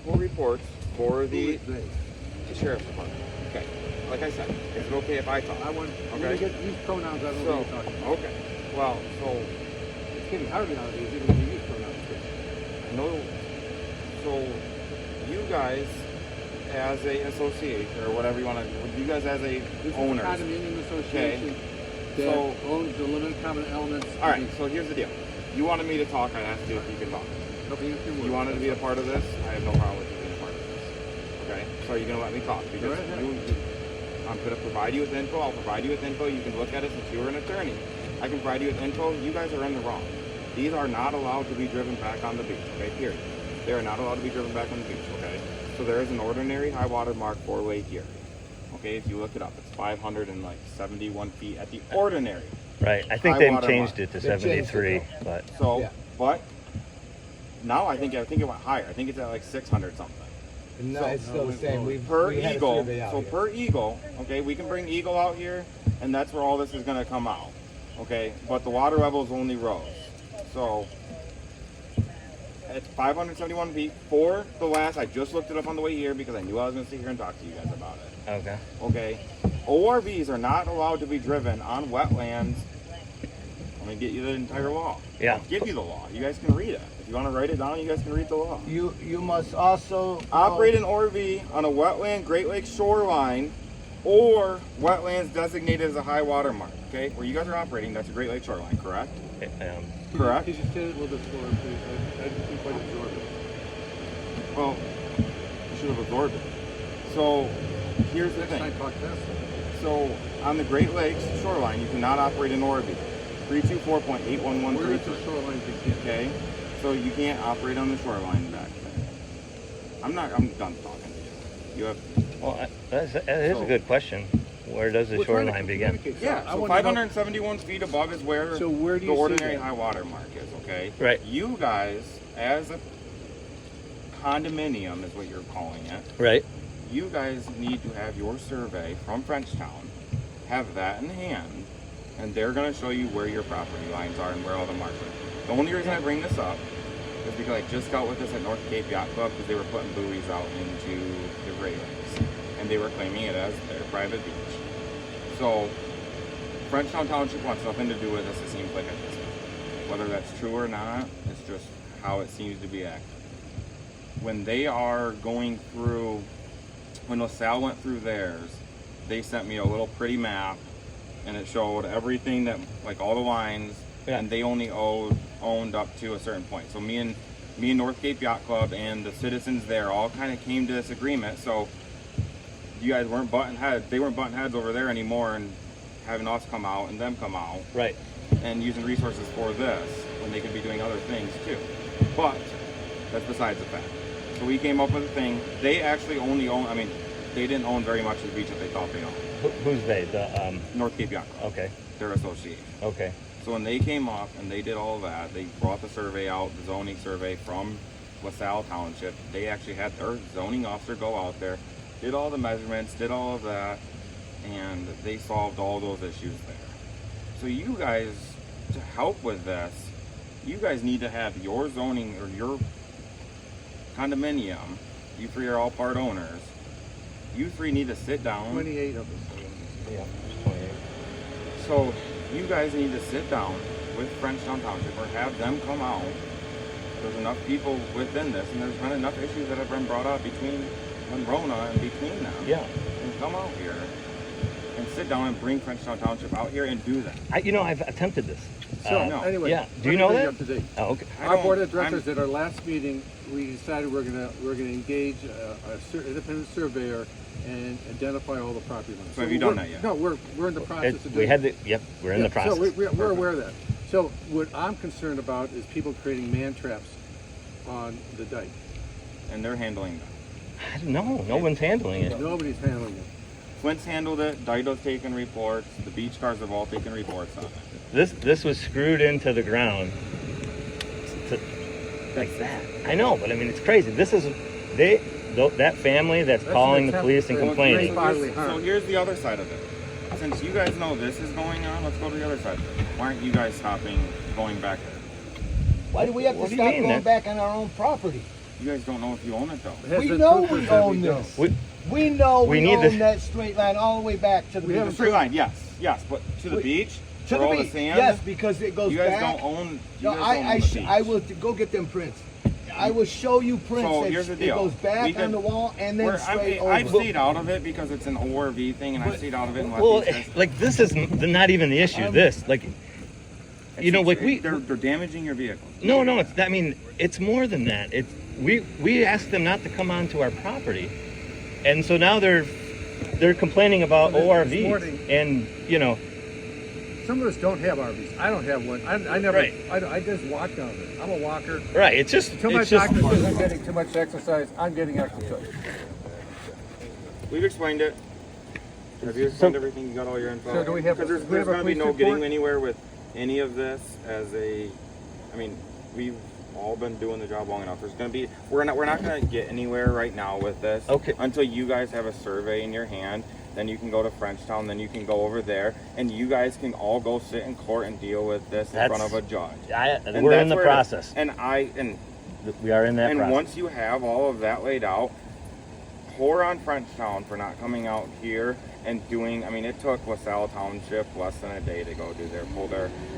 Full reports for the sheriff's department. Okay. Like I said, is it okay if I talk? I want Okay. to get these pronouns out of what you're talking about. Okay. Well, so It's getting harder nowadays even to use pronouns. no. So you guys, as a association or whatever you want to, you guys as a This owners. is a condominium association that So- owns the limited common elements. All right. So here's the deal. You wanted me to talk. I asked you if you could talk. You wanted to be a part of this. I have no problem with you being a part of this. Okay. So are you gonna let me talk? Because I'm gonna provide you with info. I'll provide you with info. You can look at it since you're an attorney. I can provide you with info. You guys are in the wrong. These are not allowed to be driven back on the beach. Okay. Period. They are not allowed to be driven back on the beach. Okay. So there is an ordinary high water mark for Lake Erie. Okay. If you look it up, it's 571 feet at the ordinary. Right. I think High they water changed mark. it to They changed 73, it, but So, Yeah. but now I think it went higher. I think it's at like 600 something. No, it's still the same. Per we had a eagle, survey out so here. per eagle, okay, we can bring eagle out here, and that's where all this is gonna come out, okay. But the water levels only rose, so it's 571 feet for the last. I just looked it up on the way here because I knew I was gonna sit here and talk to you guys about it. okay. Okay, ORVs are not allowed to be driven on wetlands. Let me get you the entire law. Yeah. I'll give you the law. You guys can read it. If you want to write it down, you guys can read the law. You must also Operate an RV on a wetland, Great Lakes shoreline, or wetlands designated as a high water mark. Okay, where you guys are operating, that's a Great Lakes shoreline, correct? Correct. Could you say it a little bit slower, please? I didn't quite absorb it. Well, you should have absorbed it. So here's the Next thing. time, talk faster. So on the Great Lakes shoreline, you cannot operate an RV. 324.81133. Where does the shoreline begin? Okay, so you can't operate on the shoreline back there. I'm done talking to you. You have. Well, that is a good question. Where does the We're trying to shoreline begin? communicate. Yeah, I so wanna know- 571 feet above is where, So where do the you see ordinary that? high water mark is, okay? Right. You guys, as a condominium is what you're calling it, Right. you guys need to have your survey from Frenchtown, have that in hand, and they're going to show you where your property lines are and where all the marks are. The only reason I bring this up is because I just got with this at North Cape Yacht Club because they were putting buoys out into the Great Lakes, and they were claiming it as their private beach. So, Frenchtown Township wants nothing to do with this, it seems like at this point. Whether that's true or not, it's just how it seems to be acted. When they are going through, when LaSalle went through theirs, they sent me a little pretty map, and it showed everything that, like all the lines, and they only owned up to a certain point. So me and North Cape Yacht Club and the citizens there all kind of came to this agreement. So you guys weren't butting heads. They weren't butting heads over there anymore, and having us come out and them come out, Right. and using resources for this when they could be doing other things too. But that's besides the fact. So we came up with a thing. They actually only own. I mean, they didn't own very much of the beach that they thought they owned. Who's they? The North Cape Yacht Club. Okay. Their association. Okay. So when they came up and they did all of that, they brought the survey out, the zoning survey from LaSalle Township. They actually had their zoning officer go out there, did all the measurements, did all of that, and they solved all those issues there. So you guys, to help with this, you guys need to have your zoning or your condominium, you three are all part owners, you three need to sit down. 28 of us. Yeah. 28. So you guys need to sit down with Frenchtown Township or have them come out. There's enough people within this, and there's been enough issues that have been brought up between Monrona and between them. Yeah. And come out here and sit down and bring Frenchtown Township out here and do that. I've attempted this. So no. anyway, Yeah. let Do you me know bring that? Up to date. Oh, okay. I Our don't- board of directors I'm- at our last meeting, we decided we're gonna engage independent surveyor and identify all the property lines. So have you done that yet? No, we're in the process of doing We had it. we're in the process. So we're aware of that. So what I'm concerned about is people creating man traps on the dike. And they're handling that. I don't know. No one's handling it. Nobody's handling it. Flint's handled it, Dido's taken reports, the beach cars have all taken reports on it. This was screwed into the ground. Like that. I know, but I mean it's crazy. This is that family that's That's calling an the attempt police and for complaining. great bodily harm. So here's the other side of it. Since you guys know this is going on, let's go to the other side of it. Why aren't you guys stopping going back there? Why do we have What to do you stop mean going that- back on our own property? You guys don't know if you own it though. It has We been know proven we that own don't. this. We We know We we need own this- that straight line all the way back to the We beach. haven't- Straight line, yes, but to the Wait, beach, To for the all beach. the sand. Yes, because it goes You guys back. don't own. You No, guys don't own the beach. I will go get them prints. I will show you prints So that here's the it deal. goes back We on can- the wall and then straight over. I've stayed out of it because it's an ORV thing, and I've stayed out of it and let well, these guys. like this is not even the issue. This, like, you know, like they're damaging your vehicle. no, it's. I mean, it's more than that. It's we asked them not to come onto our property, and so now they're complaining about Well, this ORVs, morning- and you know, Some of us don't have RVs. I don't have one. I never. Right. I just walk down there. I'm a walker. right? It's just Until my it's just doctor says I'm getting too much exercise, I'm getting exercise. We've explained it. Have you explained everything? You got all your info? So do we have- Because do we there's have a going to be police no getting report? anywhere with any of this as a. I mean, we've all been doing the job long enough. There's going to be. We're not going to get anywhere right now with this. Okay. Until you guys have a survey in your hand. Then you can go to Frenchtown. Then you can go over there, and you guys can all go sit in court and deal with this in That's- front of a judge. And we're that's in the where it is. process. And We are in that and process. once you have all of that laid out, pour on Frenchtown for not coming out here and doing. I mean, it took LaSalle Township less than a day to go do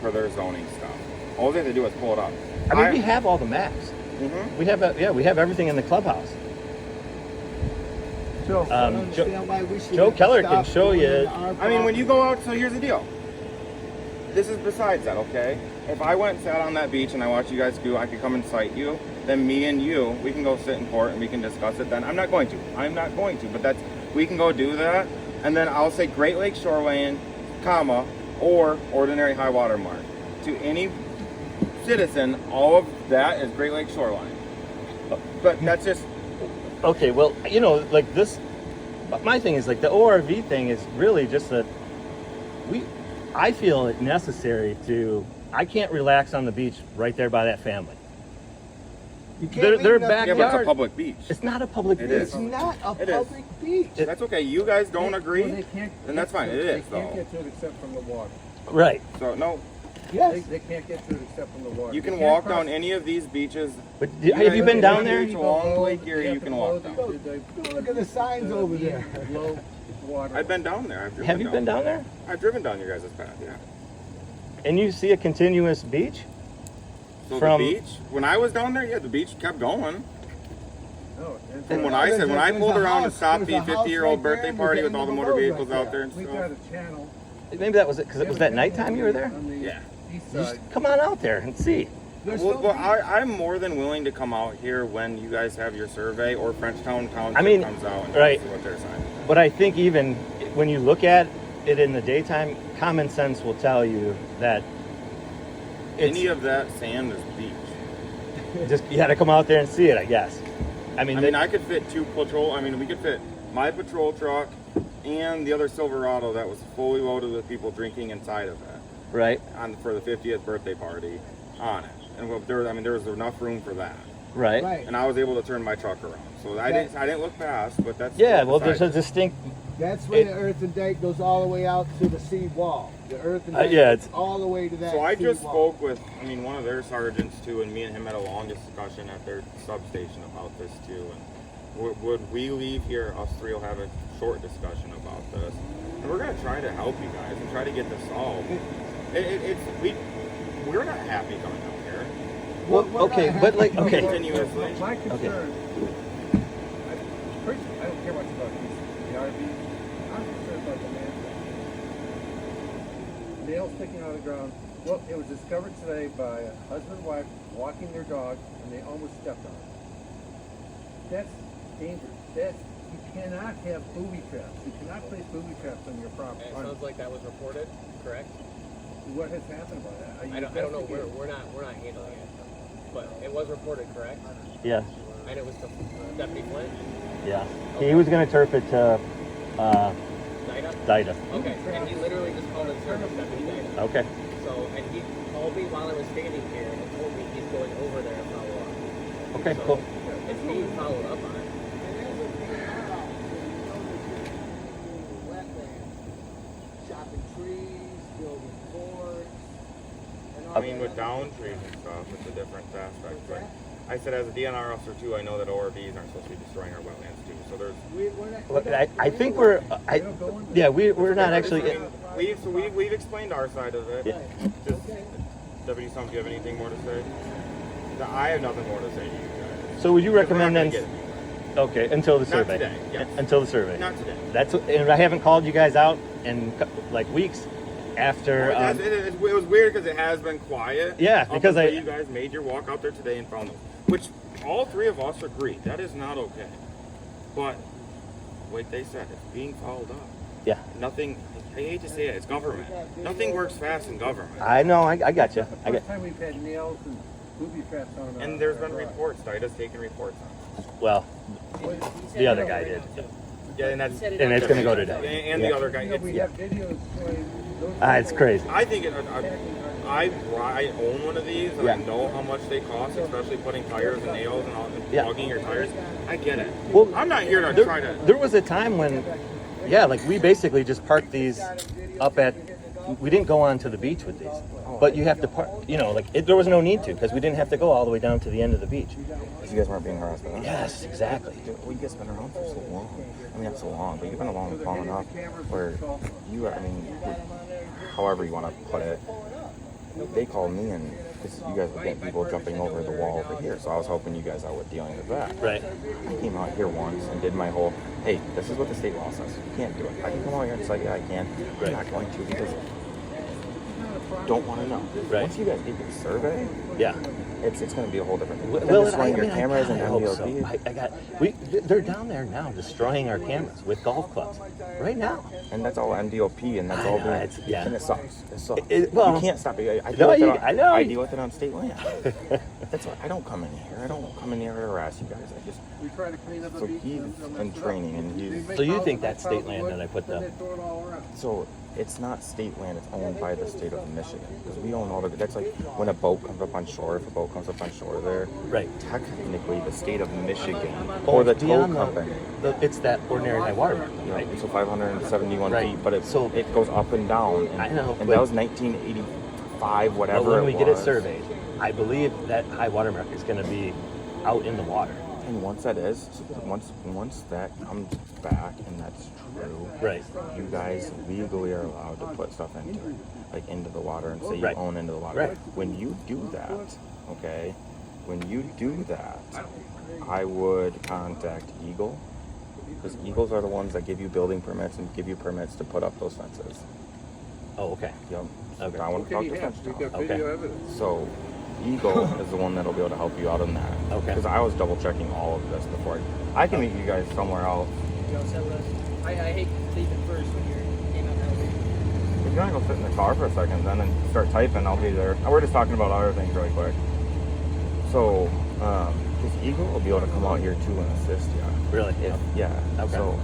for their zoning stuff. All they have to do is pull it up. I mean, we have all the maps. Mhm. We have everything in the clubhouse. So, I don't Joe, understand why we should Joe Keller stop can show going you- into our I mean, when you property. go out, so here's the deal. This is besides that, okay? If I went and sat on that beach and I watched you guys do, I could come and cite you. Then me and you, we can go sit in court and we can discuss it. Then I'm not going to. But we can go do that, and then I'll say Great Lakes Shoreline, comma, or ordinary high water mark to any citizen. All of that is Great Lakes Shoreline. But that's just. Okay, well, you know, like this. My thing is like the ORV thing is really just that I feel it necessary to. I can't relax on the beach right there by that family. You can't Their leave nothing- Yeah, but it's a backyard. public beach. It's not a public It beach. is. It's not a It is. public beach. That's okay. You guys don't agree, Well, they can't then that's get fine. to It is, They can't though. get to it except from the water. Right. So no, Yes. They can't get to it except from the water. you can can't walk cross- down any of these beaches. But have you been down there? It's along Lake Erie. You can walk down. Go look at the signs over there. Low water. I've been down there. Have you been down there? I've driven down your guys' path. Yeah. And you see a continuous beach? So From- the beach. When I was down there, yeah, the beach kept going. No, and From so when I said when I There's pulled a around and house- stopped the there's a house 50-year-old right there birthday and party there's with all the end of motor road vehicles right out there and we got stuff. a channel. Maybe that was it because was that nighttime you were there? On the Yeah. east Just side. come on out there and see. There's Well, no well beach. I'm more than willing to come out here when you guys have your survey or Frenchtown Township I mean, comes out and right. see what they're saying. But I think even when you look at it in the daytime, common sense will tell you that Any of that sand is beach. just you got to come out there and see it. I guess. I mean, I could fit two patrol. I mean, we could fit my patrol truck and the other Silverado that was fully loaded with people drinking inside of it right, for the 50th birthday party on it. And there was enough room for that. right. Right. And I was able to turn my truck around. So I didn't look past, but that's Yeah. Well, there's a besides. distinct. That's where It- the earthen dike goes all the way out to the sea wall. The earthen dike yeah, goes it's- all the way to that So I sea just wall. spoke with, one of their sergeants too, and me and him had a long discussion at their substation about this too. And would we leave here? Us three will have a short discussion about this, and we're gonna try to help you guys and try to get this solved. We're not happy coming out here. Well, We're okay, not but happy. like, okay. Continuously. My concern, I don't care much about the RV. I'm concerned about the man. Nails sticking out of the ground. Well, it was discovered today by a husband and wife walking their dog, and they almost stepped on it. That's dangerous. You cannot have booby traps. You cannot place booby traps on your property. And it sounds like that was reported, correct? What has happened about that? Are you I don't know. investigating? We're not handling it, but it was reported, correct? Yes. And it was to Deputy Flint, Yeah. He was going to turf it to Nida. Dida. Okay, and he literally just called in service Deputy Nida. Okay. So, and he called me while I was standing here and told me he's going over there to follow up. Okay. So, Cool. It's being followed up on. And there's a DNR out there. You know that you're doing wetlands, chopping trees, building forts. And all With that other down stuff. trees and stuff, it's a different aspect. But I said as a DNR officer too, I know that ORVs aren't supposed to be destroying our wetlands too. So there's. I think we're not actually. We've explained our side of it. Yeah. Just, Deputy Stump, do you have anything more to say? I have nothing more to say to you guys. So would you recommend We're not then? gonna get it. Okay, until the Not survey. today, yes. Until the survey. Not today. And I haven't called you guys out in like weeks after. It was weird because it has been quiet. Yeah, up because until you guys made your walk out there today and found them, which all three of us agree that is not okay. But like they said, it's being followed up. Yeah. Nothing. I hate to say it. It's government. Nothing works fast in government. I know. I got you. First time we've had nails and booby traps on. And there's been reports. Dida's taken reports on it. Well, the other guy did. Yeah, and that's And it's going to go today. And Yeah. the other guy. We It's, have videos showing those. It's crazy. I think I own one of these, and Yeah. I know how much they cost, especially putting tires and nails and all, and Yeah. plugging your tires. I get it. Well, I'm not here to try to. There was a time when, like we basically just parked these up at. We didn't go on to the beach with these, but you have to park. There was no need to because we didn't have to go all the way down to the end of the beach. Because you guys weren't being harassed by them. Yes, exactly. Well, you guys have been around for so long. I mean, not so long, but you've been along long enough where however you want to put it, they called me and because you guys were getting people jumping over the wall over here, so I was helping you guys out with dealing with that. Right. I came out here once and did my whole, hey, this is what the state law says. You can't do it. I can come out here and say, yeah, I can. Right. I'm not going to because I don't want to know. Right. Once you guys get your survey, Yeah. it's going to be a whole different thing. Well, Then destroying your cameras and I hope so. MDOP. They're down there now destroying our cameras with golf clubs right now. And that's all MDOP, and that's I all know, being, it's- yeah. and it sucks. It sucks. Well, you can't stop it. I No, deal with it on, I know. I deal with it on state land. That's why I don't come in here. I don't come in here to harass you guys. I just We try to clean up the so beach. he's and in training, and he's So you think that's state land that I put then the- they throw it all around. so it's not state land. It's owned by the state of Michigan because we own all the. That's like when a boat comes up on shore. If a boat comes up on shore, there, Right. technically the state of Michigan Oh, or the it's tow beyond company. it's that ordinary high water mark, Right. right? So 571 Right. feet, but it So- it goes up and down. And, I know, and but- that was 1985, whatever. But when we get it was. surveyed, I believe that high water mark is going to be out in the water. And once that is, once that comes back and that's true, Right. you guys legally are allowed to put stuff into it, like into the water and say you Right. own into the water. Right. When you do that, okay, when you do that, I would contact Eagle because Eagles are the ones that give you building permits and give you permits to put up those fences. Oh, okay. Yep. So Okay. I want to What talk can to you have? French We've Town. got video evidence. So, Eagle is the one that'll be able to help you out on that. Okay. Because I was double checking all of this before. I can meet you guys somewhere else. You know, so, I hate leaving first when you're came out that If you want to go sit in the car for a second then and start typing, I'll be there. We're just talking about other things really quick. So, this Eagle will be able to come out here too and assist you. Really? Yeah. Okay. So,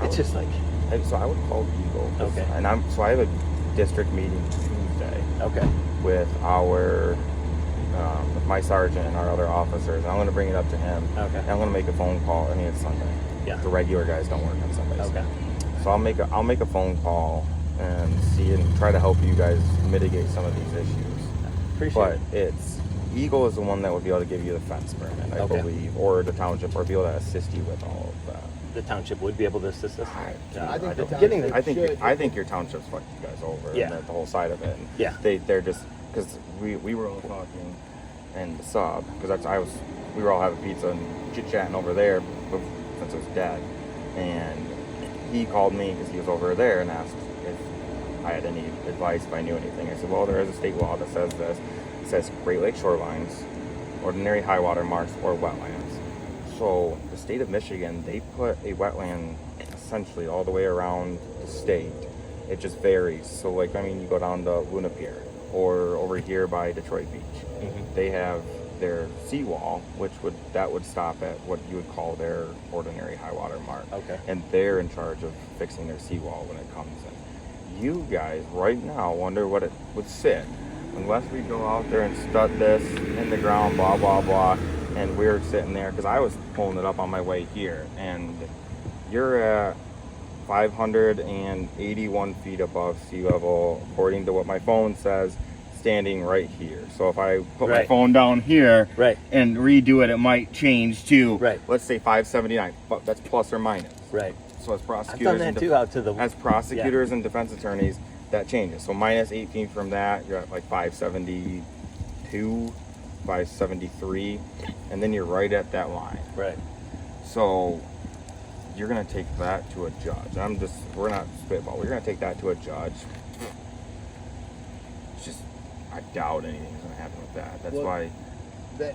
It's just like, so I would call Eagle. Okay. And I have a district meeting Tuesday okay. with with my sergeant and our other officers. And I'm going to bring it up to him. Okay. And I'm going to make a phone call. I mean, it's Sunday. Yeah. The regular guys don't work on Sundays. Okay. So I'll make a phone call and see and try to help you guys mitigate some of these issues. Appreciate But it. it's Eagle is the one that would be able to give you the fence permit, I Okay. believe, or the township, or be able to assist you with all of that. The township would be able to assist us. I think the don't- getting the- I think your township's fucked you guys over. Yeah. And the whole side of it. And Yeah. They're just because we were all talking and the sub because we were all having pizza and chit chatting over there since it was dead, and he called me because he was over there and asked if I had any advice, if I knew anything. I said, well, there is a state law that says this. It says Great Lake shorelines, ordinary high water marks, or wetlands. So the state of Michigan, they put a wetland essentially all the way around the state. It just varies. So like, I mean, you go down to Luna Pier or over here by Detroit Beach. Mhm. They have their seawall, would stop at what you would call their ordinary high water mark. Okay. And they're in charge of fixing their seawall when it comes in. You guys right now wonder what it would sit unless we go out there and stud this in the ground, blah, blah, blah, and we're sitting there, because I was pulling it up on my way here, and you're at 581 feet above sea level, according to what my phone says, standing right here. So if I put my Right. phone down here Right. and redo it, it might change to, Right. let's say 579, but that's plus or minus. Right. So as I've prosecutors, done that and too out to the. as prosecutors and defense attorneys, that changes. So minus 18 from that, you're at like 572, 573, and then you're right at that line. Right. So you're gonna take that to a judge. We're not spitball. We're gonna take that to a judge. It's just, I doubt anything's gonna happen with that. That's Well, why.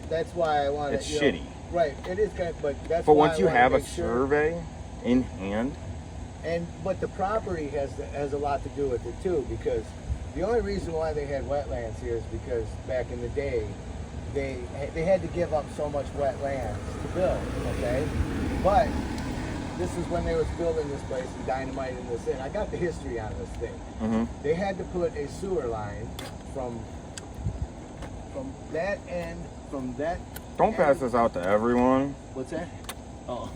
That's why I want It's to. shitty. Right, it is kind of, but that's. But why once I you wanna have a make sure- survey in hand, but the property has a lot to do with it too, because the only reason why they had wetlands here is because back in the day, they had to give up so much wetlands to build. Okay, but this is when they was building this place and dynamiting this in. I got the history on this thing. They had to put a sewer line from that end, from that. don't pass end- this out to everyone. What's that? Oh.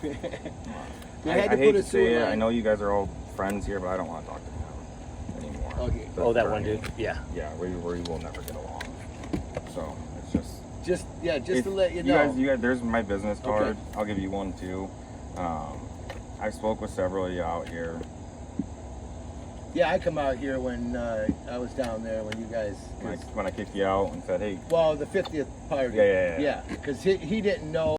They I had to hate put to a say sewer it. line. I know you guys are all friends here, but I don't want to talk to him anymore. Okay. The Oh, that one attorney. dude. Yeah. Yeah, we will never get along. So it's just. Just If to let you know. You guys, there's my business card. Okay. I'll give you one too. I spoke with several of you out here. Yeah, I come out here when I was down there when you guys. When I kicked you out and said, hey, Well, the 50th party. Yeah. Yeah, because he didn't know.